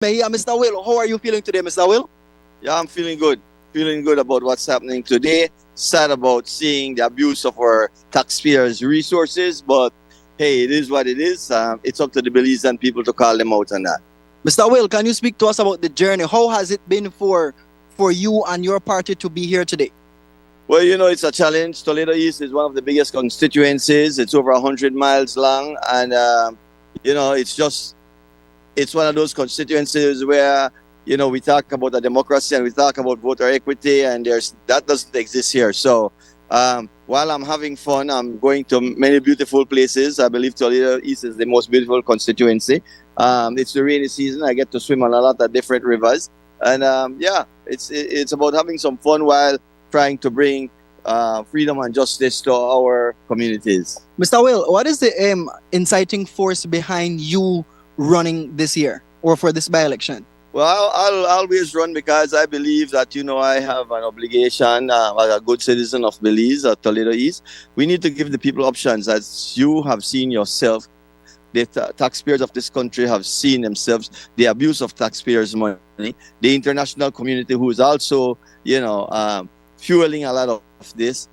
Mr. Will. How are you feeling today, Mr. Will? Yeah, I'm feeling good. Feeling good about what's happening today. Sad about seeing the abuse of our taxpayers' resources, but hey, it is what it is. It's up to the Belizean people to call them out on that. Mr. Will, can you speak to us about the journey? How has it been for you and your party to be here today? Well, it's a challenge. Toledo East is one of the biggest constituencies. It's over 100 miles long, and it's one of those constituencies where we talk about the democracy and we talk about voter equity, and that doesn't exist here. So while I'm having fun, I'm going to many beautiful places. I believe Toledo East is the most beautiful constituency. It's the rainy season. I get to swim on a lot of different rivers, and it's about having some fun while trying to bring freedom and justice to our communities. Mr. Will, what is the inciting force behind you running this year or for this by-election? Well, I'll always run because I believe that, I have an obligation as a good citizen of Belize, Toledo East. We need to give the people options. As you have seen yourself, the taxpayers of this country have seen themselves the abuse of taxpayers' money. The international community, who is also, fueling a lot of this.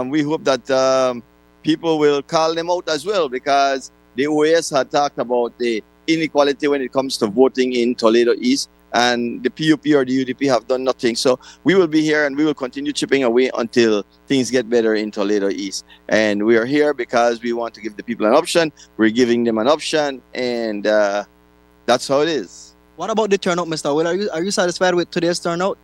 We hope that people will call them out as well, because the OAS had talked about the inequality when it comes to voting in Toledo East, and the PUP or the UDP have done nothing. So we will be here and we will continue chipping away until things get better in Toledo East. And we are here because we want to give the people an option. We're giving them an option, and that's how it is. What about the turnout, Mr. Will? Are you satisfied with today's turnout?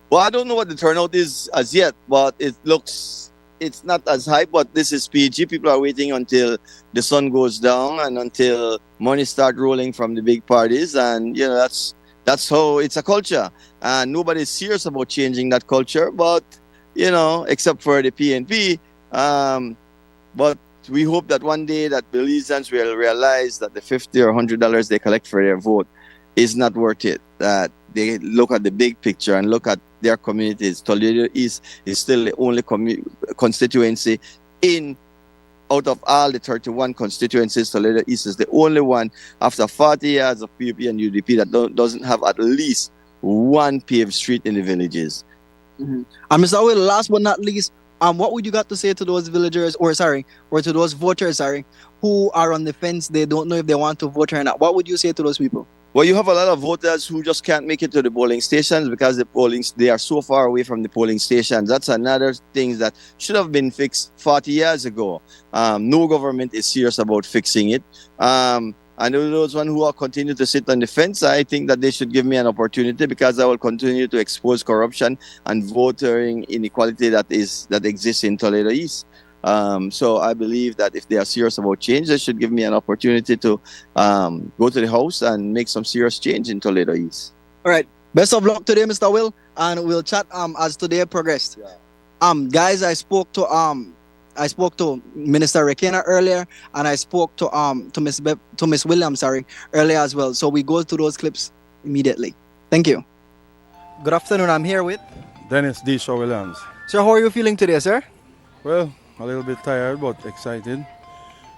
Well, I don't know what the turnout is as yet, but it's not as high, but this is PG. People are waiting until the sun goes down and until money start rolling from the big parties. And, that's how it's a culture. And nobody's serious about changing that culture, but, except for the PNP. But we hope that one day that Belizeans will realize that the $50 or $100 they collect for their vote is not worth it. That they look at the big picture and look at their communities. Toledo East is still the only constituency out of all the 31 constituencies. Toledo East is the only one after 40 years of PUP and UDP that doesn't have at least one paved street in the villages. Mm-hmm. And Mr. Will, last but not least, what would you got to say to those villagers, or to those voters, who are on the fence? They don't know if they want to vote or not. What would you say to those people? Well, you have a lot of voters who just can't make it to the polling stations because they are so far away from the polling stations. That's another thing that should have been fixed 40 years ago. No government is serious about fixing it. And those ones who are continue to sit on the fence, I think that they should give me an opportunity, because I will continue to expose corruption and voting inequality that exists in Toledo East. So I believe that if they are serious about change, they should give me an opportunity to go to the House and make some serious change in Toledo East. All right. Best of luck today, Mr. Will, and we'll chat as today progressed. Yeah. Guys, I spoke to Minister Rekena earlier, and I spoke to Miss Williams, earlier as well. So we go through those clips immediately. Thank you. Good afternoon. I'm here with Dennis D. Shaw Williams. Sir, how are you feeling today, sir? Well, a little bit tired, but excited.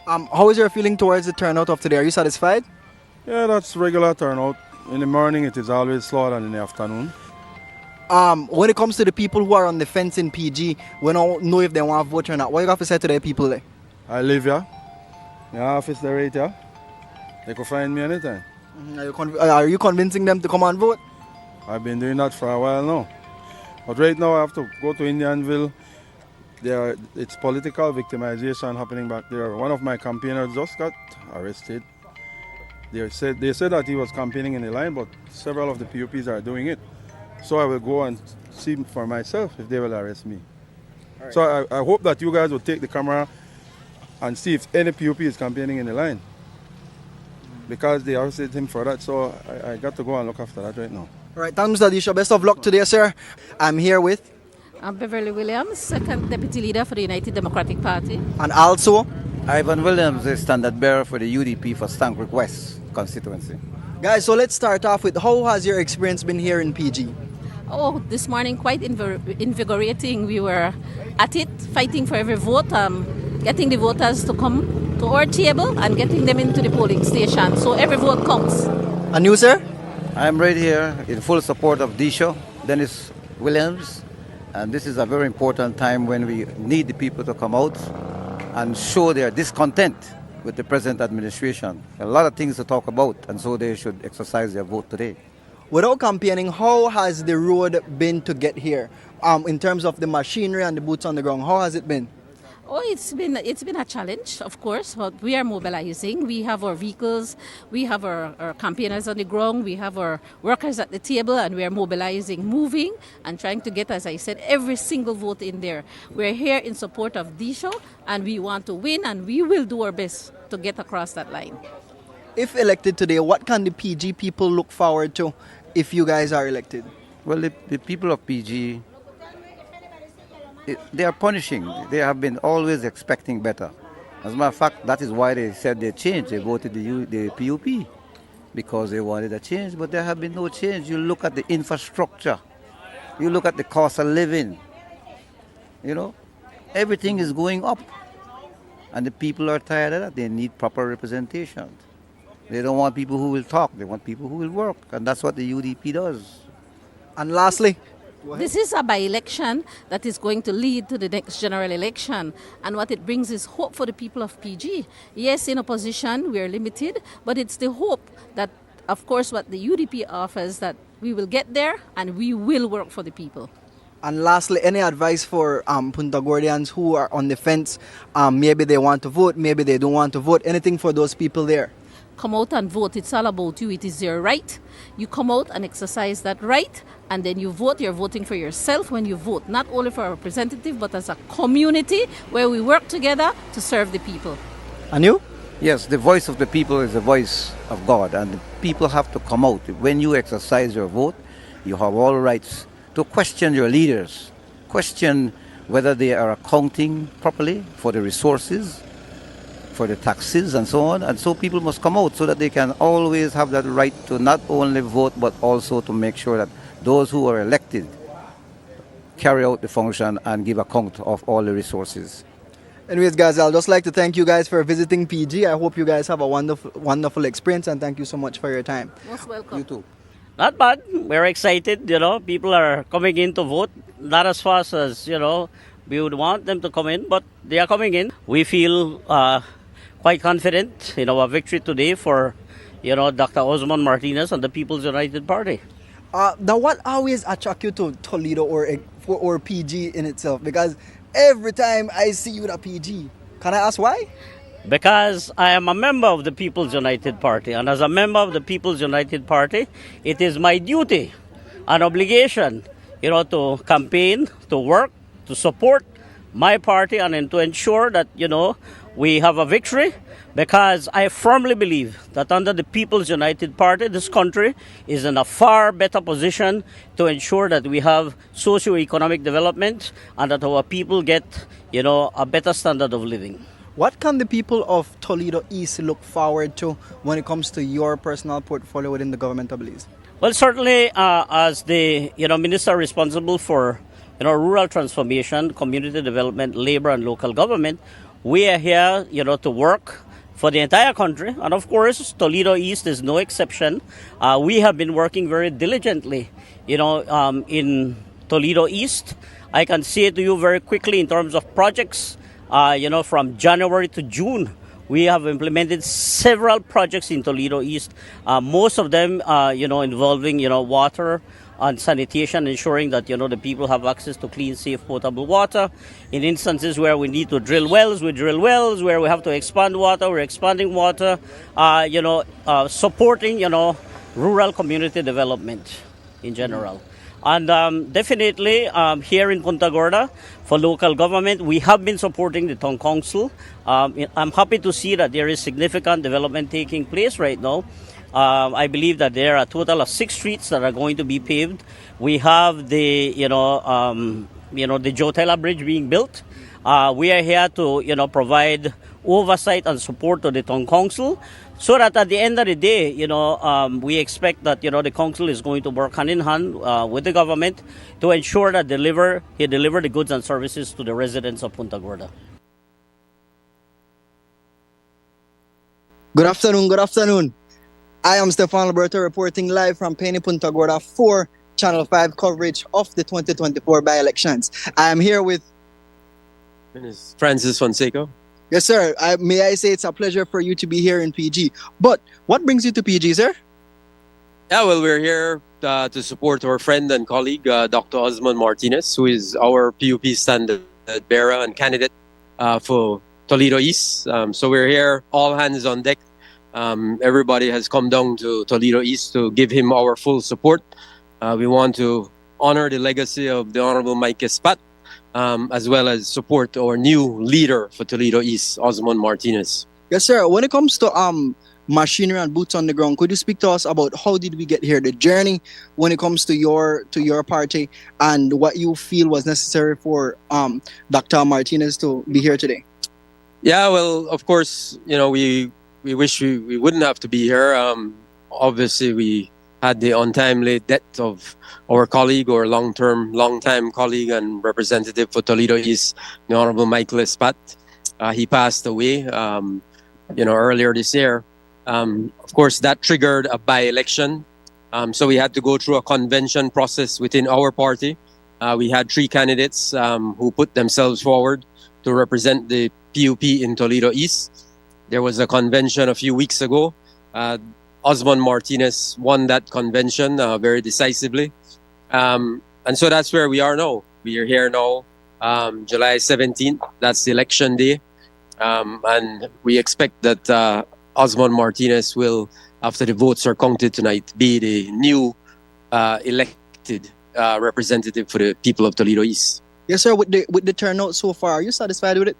How is your feeling towards the turnout of today? Are you satisfied? Yeah, that's regular turnout. In the morning, it is always slower than in the afternoon. When it comes to the people who are on the fence in PG, we don't know if they want to vote or not. What do you have to say to the people there? I live here. The office there right here. They can find me anytime. Are you convincing them to come and vote? I've been doing that for a while now. But right now, I have to go to Indianville. It's political victimization happening back there. One of my campaigners just got arrested. They said that he was campaigning in the line, but several of the PUPs are doing it. So I will go and see for myself if they will arrest me. Right. So I hope that you guys will take the camera and see if any PUP is campaigning in the line, because they arrested him for that. So I got to go and look after that right now. All right, thanks, Mr. Disha. Best of luck today, sir. I'm here with I'm Beverly Williams, second deputy leader for the United Democratic Party. And also Ivan Williams, the standard bearer for the UDP for Stank West constituency. Guys, so let's start off with, how has your experience been here in PG? Oh, this morning quite invigorating. We were at it, fighting for every vote, getting the voters to come to our table and getting them into the polling station. So every vote counts. And you, sir? I'm right here in full support of Disho, Dennis Williams, and this is a very important time when we need the people to come out and show their discontent with the present administration. A lot of things to talk about, and so they should exercise their vote today. Without campaigning, how has the road been to get here? In terms of the machinery and the boots on the ground, how has it been? Oh, it's been a challenge, of course, but we are mobilizing. We have our vehicles, we have our campaigners on the ground, we have our workers at the table, and we are mobilizing, moving, and trying to get, as I said, every single vote in there. We're here in support of Disho, and we want to win, and we will do our best to get across that line. If elected today, what can the PG people look forward to if you guys are elected? Well, the people of PG, they are punishing. They have been always expecting better. As a matter of fact, that is why they said they changed. They voted the PUP because they wanted a change, but there have been no change. You look at the infrastructure, you look at the cost of living, everything is going up. And the people are tired of that. They need proper representation. They don't want people who will talk. They want people who will work. And that's what the UDP does. And lastly, this is a by-election that is going to lead to the next general election. And what it brings is hope for the people of PG. Yes, in opposition, we are limited, but it's the hope that, of course, what the UDP offers, that we will get there and we will work for the people. And lastly, any advice for Punta Gordians who are on the fence? Maybe they want to vote, maybe they don't want to vote. Anything for those people there? Come out and vote. It's all about you. It is your right. You come out and exercise that right, and then you vote. You're voting for yourself when you vote, not only for a representative, but as a community where we work together to serve the people. And you? Yes, the voice of the people is the voice of God, and the people have to come out. When you exercise your vote, you have all rights to question your leaders, question whether they are accounting properly for the resources, for the taxes and so on. And so people must come out so that they can always have that right to not only vote but also to make sure that those who are elected carry out the function and give account of all the resources. Anyways, guys, I'd just like to thank you guys for visiting PG. I hope you guys have a wonderful experience, and thank you so much for your time. Most welcome. You too. Not bad. We're excited, people are coming in to vote. Not as fast as, we would want them to come in, but they are coming in. We feel quite confident in our victory today for, Dr. Osman Martinez and the People's United Party. Now, what always attract you to Toledo or PG in itself? Because every time I see you at PG, can I ask why? Because I am a member of the People's United Party, and as a member of the People's United Party, it is my duty and obligation, to campaign, to work, to support my party, and then to ensure that, we have a victory, because I firmly believe that under the People's United Party, this country is in a far better position to ensure that we have socio-economic development and that our people get, a better standard of living. What can the people of Toledo East look forward to when it comes to your personal portfolio within the government, I believe? Well, certainly, as the minister responsible for rural transformation, community development, labor, and local government, we are here, to work for the entire country, and of course, Toledo East is no exception. We have been working very diligently, in Toledo East. I can say to you very quickly in terms of projects. From January to June, we have implemented several projects in Toledo East. Most of them, involving, water and sanitation, ensuring that, the people have access to clean, safe, potable water. In instances where we need to drill wells, we drill wells. Where we have to expand water, we're expanding water. Supporting, rural community development in general. And definitely here in Punta Gorda, for local government, we have been supporting the town council. I'm happy to see that there is significant development taking place right now. I believe that there are a total of 6 streets that are going to be paved. We have the, the Jotela Bridge being built. We are here to, provide oversight and support to the town council, so that at the end of the day, we expect that, the council is going to work hand in hand with the government to ensure that they deliver the goods and services to the residents of Punta Gorda. Good afternoon. I am Stefan Alberto reporting live from Vista Punta Gorda for Channel 5 coverage of the 2024 by-elections. I am here with... Francis Fonseca. Yes, sir. May I say it's a pleasure for you to be here in PG. But what brings you to PG, sir? Yeah, well, we're here to support our friend and colleague, Dr. Osman Martinez, who is our PUP standard bearer and candidate for Toledo East. So we're here, all hands on deck. Everybody has come down to Toledo East to give him our full support. We want to honor the legacy of the Honorable Mike Espat, as well as support our new leader for Toledo East, Osman Martinez. Yes, sir. When it comes to machinery and boots on the ground, could you speak to us about how did we get here, the journey when it comes to your party, and what you feel was necessary for Dr. Martinez to be here today? Yeah, well, of course, we wish we wouldn't have to be here. Obviously, we had the untimely death of our colleague, or long-time colleague and representative for Toledo East, the Honorable Michael Espat. He passed away, earlier this year. Of course, that triggered a by-election. So we had to go through a convention process within our party. We had 3 candidates who put themselves forward to represent the PUP in Toledo East. There was a convention a few weeks ago. Osman Martinez won that convention very decisively. And so that's where we are now. We are here now, July 17th. That's the election day. And we expect that Osman Martinez will, after the votes are counted tonight, be the new elected representative for the people of Toledo East. Yes, sir. With the turnout so far, are you satisfied with it?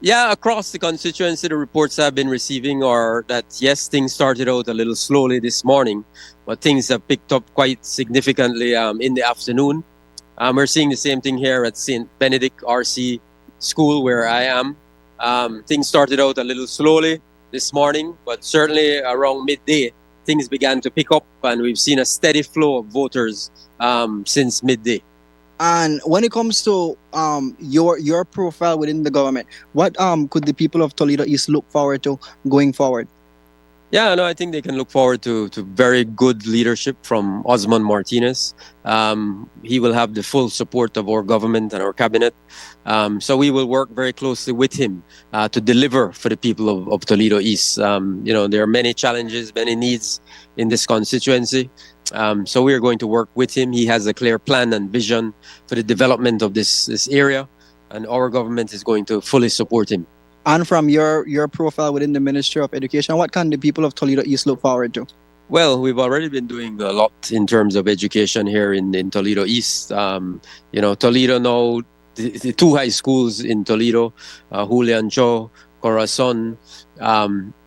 Yeah, across the constituency, the reports I've been receiving are that, yes, things started out a little slowly this morning, but things have picked up quite significantly in the afternoon. We're seeing the same thing here at St. Benedict RC School, where I am. Things started out a little slowly this morning, but certainly around midday, things began to pick up, and we've seen a steady flow of voters since midday. And when it comes to your profile within the government, what could the people of Toledo East look forward to going forward? Yeah, no, I think they can look forward to very good leadership from Osman Martinez. He will have the full support of our government and our cabinet. So we will work very closely with him to deliver for the people of Toledo East. There are many challenges, many needs in this constituency. So we are going to work with him. He has a clear plan and vision for the development of this area, and our government is going to fully support him. And from your profile within the Ministry of Education, what can the people of Toledo East look forward to? Well, we've already been doing a lot in terms of education here in Toledo East. Toledo now, the 2 high schools in Toledo, Julian Cho, Corazon,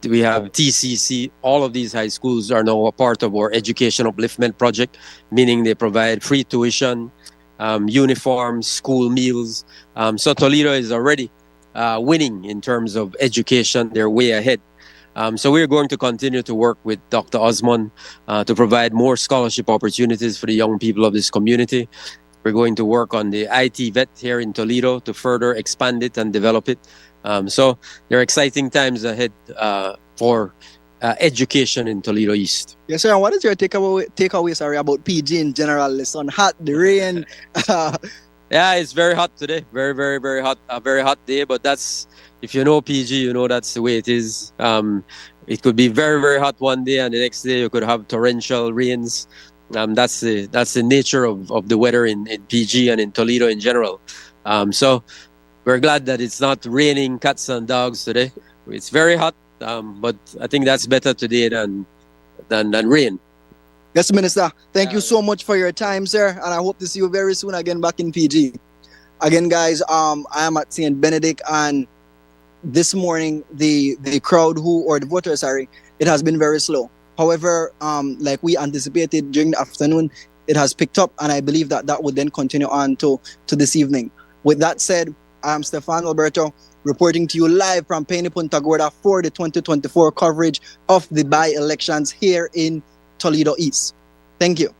we have TCC. All of these high schools are now a part of our education upliftment project, meaning they provide free tuition, uniforms, school meals. So Toledo is already winning in terms of education. They're way ahead. So we're going to continue to work with Dr. Osman to provide more scholarship opportunities for the young people of this community. We're going to work on the IT vet here in Toledo to further expand it and develop it. So there are exciting times ahead for education in Toledo East. Yes, sir. And what is your takeaway about PG in general? The sun hot, the rain. Yeah, it's very hot today. Very, very, very hot. A very hot day. But that's, if you know PG, you know that's the way it is. It could be very, very hot one day, and the next day you could have torrential rains. That's the nature of the weather in PG and in Toledo in general. So we're glad that it's not raining cats and dogs today. It's very hot, but I think that's better today than rain. Yes, Minister. Thank you so much for your time, sir. And I hope to see you very soon again back in PG. Again, guys, I am at St. Benedict, and this morning the voters, it has been very slow. However, like we anticipated during the afternoon, it has picked up, and I believe that would then continue on to this evening. With that said, I am Stefan Alberto, reporting to you live from Vista Punta Gorda for the 2024 coverage of the by-elections here in Toledo East. Thank you.